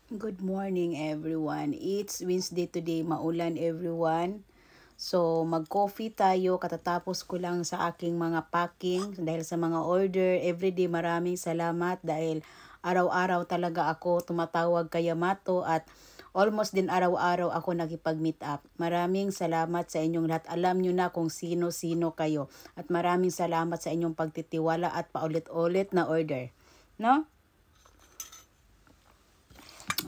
Good morning everyone. It's Wednesday today, maulan everyone. So mag-coffee tayo katatapos ko lang sa aking mga packing dahil sa mga order. Everyday maraming salamat dahil araw-araw talaga ako tumatawag kay Yamato at almost din araw-araw ako nakipag-meet up. Maraming salamat sa inyong lahat. Alam nyo na kung sino-sino kayo. At maraming salamat sa inyong pagtitiwala at paulit-ulit na order. No?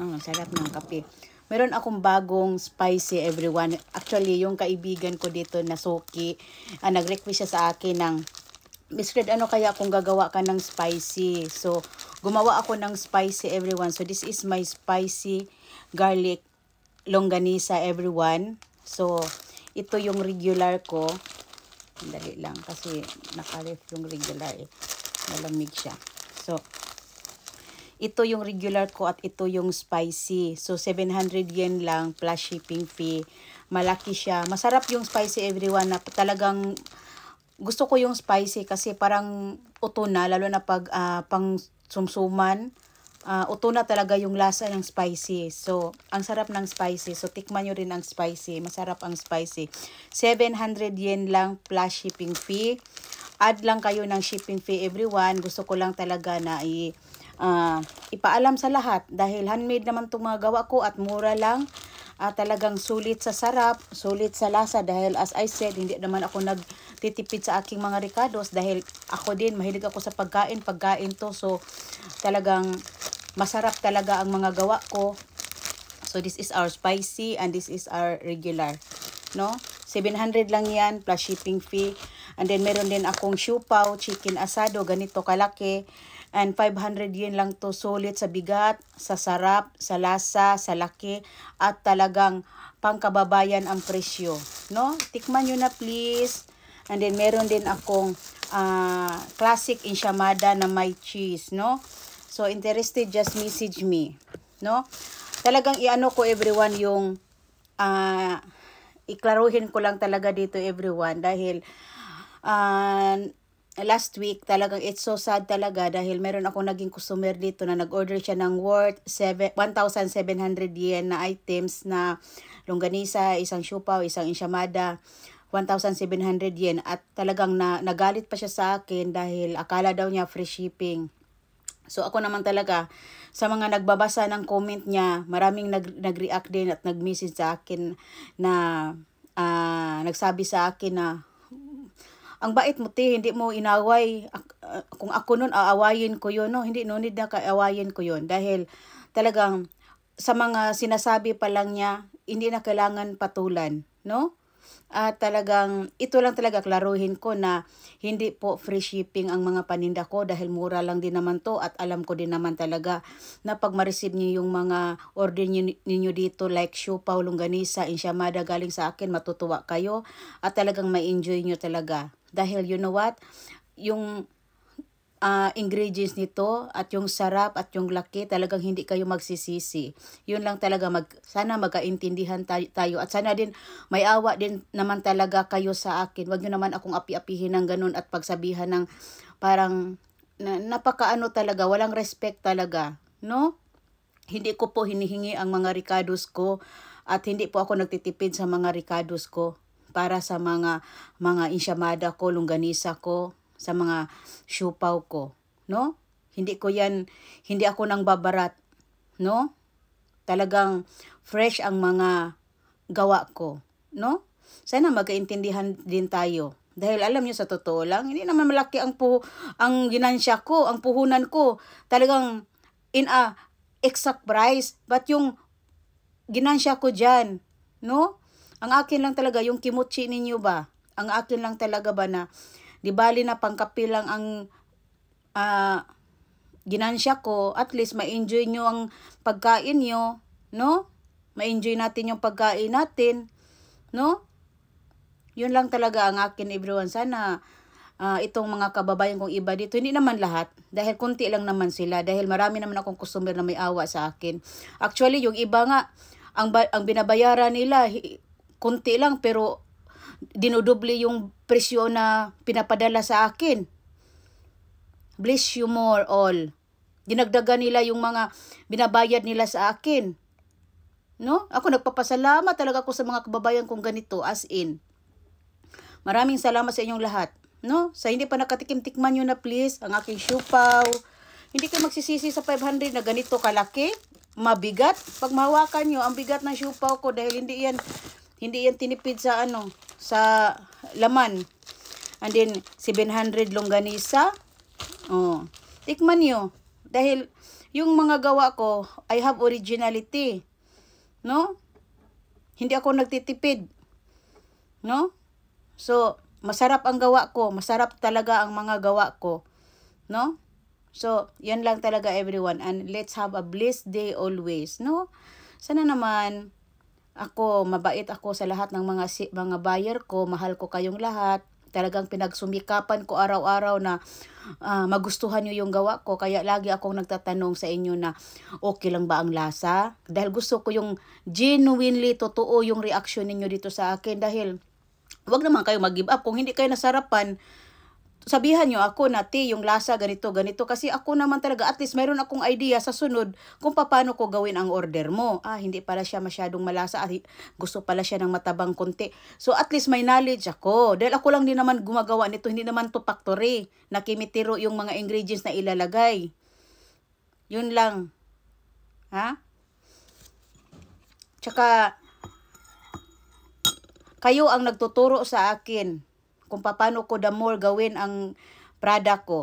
Sarap ng kape. Meron akong bagong spicy everyone. Actually, yung kaibigan ko dito na Suki, nag-request siya sa akin ng Miss Red, ano kaya kung gagawa ka ng spicy? So, gumawa ako ng spicy everyone. So, this is my spicy garlic longganisa everyone. So, ito yung regular ko. Dali lang kasi nakalif yung regular eh. Malamig siya. So, ito yung regular ko at ito yung spicy. So, 700 yen lang plus shipping fee. Malaki siya. Masarap yung spicy everyone na talagang gusto ko yung spicy kasi parang uto na. Lalo na pag pang sumsuman. Uto na talaga yung lasa ng spicy. So, ang sarap ng spicy. So, tikman nyo rin ang spicy. Masarap ang spicy. 700 yen lang plus shipping fee. Add lang kayo ng shipping fee everyone. Gusto ko lang talaga na ipaalam sa lahat dahil handmade naman itong mga gawa ko at mura lang. Talagang sulit sa sarap, sulit sa lasa dahil as I said, hindi naman ako nagtitipid sa aking mga ricados dahil ako din, mahilig ako sa pagkain to. So, talagang masarap talaga ang mga gawa ko. So, this is our spicy and this is our regular. No? 700 lang yan plus shipping fee. And then, meron din akong siupaw, chicken asado, ganito kalaki. And 500 yen lang to, sulit sa bigat, sa sarap, sa lasa, sa laki, at talagang pangkababayan ang presyo. No? Tikman nyo na please. And then meron din akong classic ensaymada na may cheese. No? So interested, just message me. No? Talagang iano ko everyone yung iklaruhin ko lang talaga dito everyone dahil last week talagang it's so sad talaga dahil meron akong naging customer dito na nag-order siya ng worth 1,700 yen na items na longganisa, isang siupaw, isang ensaymada, 1,700 yen at talagang nagalit pa siya sa akin dahil akala daw niya free shipping. So ako naman talaga sa mga nagbabasa ng comment niya, maraming nag-react din at nag-message sa akin na nagsabi sa akin na ang bait mo hindi mo inaway. Kung ako nun, aawayin ko yun. No? Hindi, no need na kaawayin ko yun. Dahil talagang sa mga sinasabi pa lang niya, hindi na kailangan patulan. No? At talagang, ito lang talaga klaruhin ko na hindi po free shipping ang mga paninda ko dahil mura lang din naman to at alam ko din naman talaga na pag ma-receive niyo yung mga order ninyo dito like siupaw, longganisa, ensaymada galing sa akin, matutuwa kayo at talagang ma-enjoy nyo talaga. Dahil you know what? Yung ingredients nito at yung sarap at yung laki talagang hindi kayo magsisisi. Yun lang talaga sana magkaintindihan tayo at sana din may awa din naman talaga kayo sa akin. Wag niyo naman akong api-apihin ng ganun at pagsabihan ng parang napakaano talaga, walang respect talaga, no? Hindi ko po hinihingi ang mga ricados ko at hindi po ako nagtitipid sa mga ricados ko para sa mga ensaymada ko, longganisa ko, sa mga siupaw ko, no? Hindi ako nang babarat, no? Talagang fresh ang mga gawa ko, no? Sana magkaintindihan din tayo. Dahil alam niyo sa totoo lang, hindi naman malaki ang ginansya ko, ang puhunan ko. Talagang in a exact price, but yung ginansya ko diyan, no? Ang akin lang talaga yung kimchi ninyo ba? Ang akin lang talaga ba na di bali na pangkapi lang ang ginansya ko, at least ma-enjoy nyo ang pagkain nyo, no? Ma-enjoy natin yung pagkain natin, no? Yun lang talaga ang akin everyone. Sana itong mga kababayan kong iba dito, hindi naman lahat, dahil kunti lang naman sila, dahil marami naman akong customer na may awa sa akin. Actually, yung iba nga, ang binabayaran nila, kunti lang, pero dinudoble yung presyo na pinapadala sa akin. Bless you more all. Dinagdagan nila yung mga binabayad nila sa akin. No? Ako nagpapasalamat talaga ako sa mga kababayan kong ganito, as in. Maraming salamat sa inyong lahat. No? Sa hindi pa nakatikim, tikman nyo na please ang aking siupaw. Hindi kayo magsisisi sa 500 na ganito kalaki, mabigat. Pag mahawakan nyo, ang bigat ng siupaw ko dahil hindi yan tinipid sa sa laman. And then 700 longganisa. Oh, tikman nyo. Dahil yung mga gawa ko, I have originality. No? Hindi ako nagtitipid. No? So, masarap ang gawa ko. Masarap talaga ang mga gawa ko. No? So, yan lang talaga everyone. And let's have a blessed day always. No? Sana naman, mabait ako sa lahat ng mga buyer ko. Mahal ko kayong lahat. Talagang pinagsumikapan ko araw-araw na magustuhan nyo yung gawa ko. Kaya lagi akong nagtatanong sa inyo na okay lang ba ang lasa? Dahil gusto ko yung genuinely totoo yung reaction ninyo dito sa akin. Dahil wag naman kayo mag-give up. Kung hindi kayo nasarapan, sabihan nyo ako na, yung lasa ganito, ganito. Kasi ako naman talaga, at least mayroon akong idea sa sunod kung paano ko gawin ang order mo. Hindi pala siya masyadong malasa at gusto pala siya ng matabang konti. So at least may knowledge ako. Dahil ako lang din naman gumagawa nito, hindi naman to factory. Nakimitiro yung mga ingredients na ilalagay. Yun lang. Tsaka, kayo ang nagtuturo sa akin kung paano ko the more gawin ang product ko.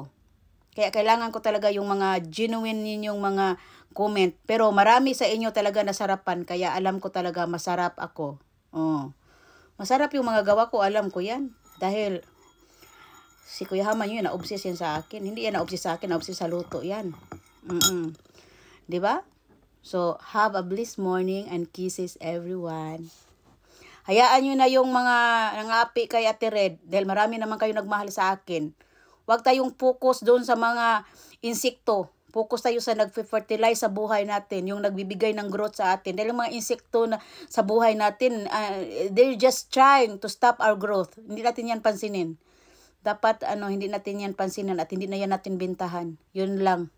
Kaya kailangan ko talaga yung mga genuine ninyong mga comment. Pero marami sa inyo talaga nasarapan. Kaya alam ko talaga masarap ako. Masarap yung mga gawa ko. Alam ko yan. Dahil si Kuya Haman yun, na-obsess yan sa akin. Hindi yan na-obsess sa akin. Na-obsess sa luto yan. Diba? So, have a blessed morning and kisses everyone. Hayaan nyo na yung mga nangapi kay Ate Red dahil marami naman kayo nagmahal sa akin. Huwag tayong focus doon sa mga insekto. Focus tayo sa nag-fertilize sa buhay natin, yung nagbibigay ng growth sa atin. Dahil yung mga insekto na sa buhay natin, they're just trying to stop our growth. Hindi natin yan pansinin. Dapat hindi natin yan pansinin at hindi na yan natin bintahan. Yun lang.